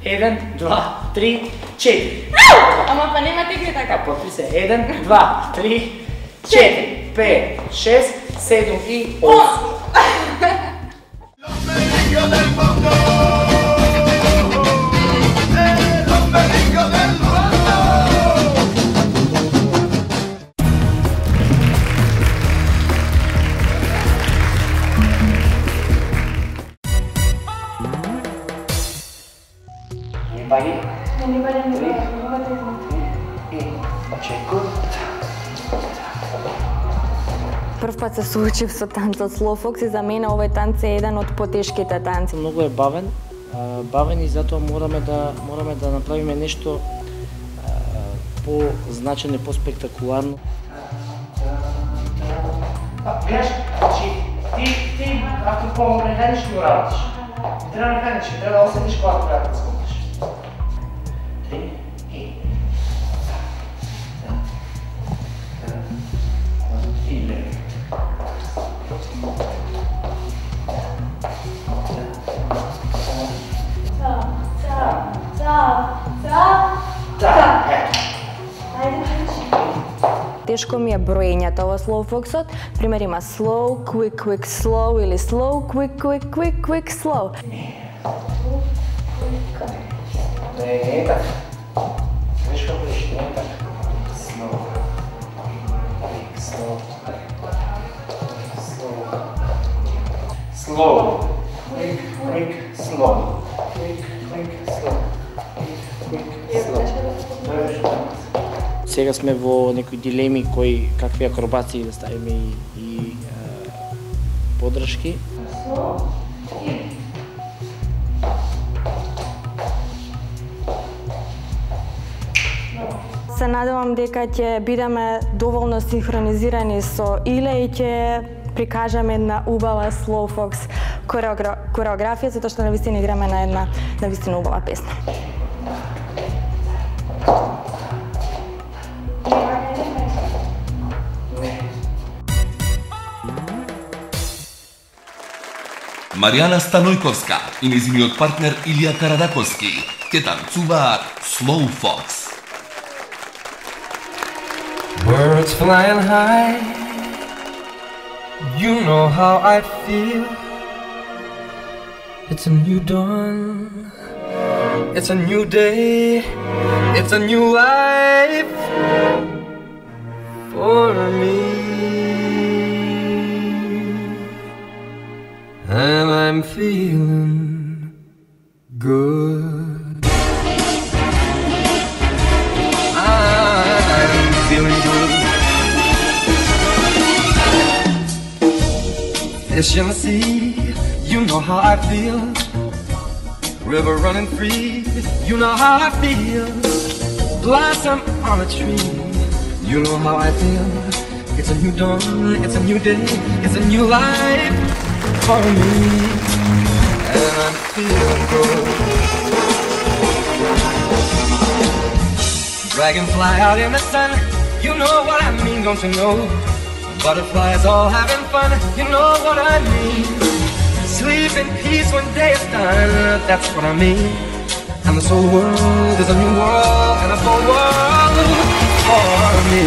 1, 2, 3, 4. Ама па нема тегли така. Потри се. 1, 2, 3, 4, 5, 6, 7 и 8. Pagi? Не барем не И очекуй. Прв пат се соочив со танцот Slow Fox и за мене овој танц е еден од потешките танци. Многу е бавен и затоа мораме да направиме нешто позначено, поспектакуларно. Гледаш, ти ако по-механички го работиш, не треба механички, треба да осетиш кога треба да скокаш. 3 и... И лево. Тешко ми е броењето во Slow Fox-от. Пример има slow, quick, quick, slow или slow, quick, quick, quick, quick, slow. Не е така. Виж како виж, не е така. Slow. Quick, slow. Slow. Quick, quick, slow. Quick, quick, slow. Quick, quick, slow. Сега сме во некои дилеми какви акробации да ставиме и подршки. Се надевам дека ќе бидеме доволно синхронизирани со Иле и ќе прикажаме една убава Slow Fox кореографија, затоа што навистина играме на една навистина убава песна. Маријана Станојковска и нејзиниот партнер Илија Карадаковски ќе танцуваат Slow Fox. Birds flying high, you know how I feel. It's a new dawn, it's a new day, it's a new life for me. And I'm feeling good. I'm feeling good. Fish in the sea, you know how I feel. River running free, you know how I feel. Blossom on a tree, you know how I feel. It's a new dawn, it's a new day, it's a new life for me, and I'm feeling good. Dragonfly out in the sun, you know what I mean, don't you know? Butterflies all having fun, you know what I mean. Sleep in peace when day is done, that's what I mean. And this whole world is a new world, and a whole world for me.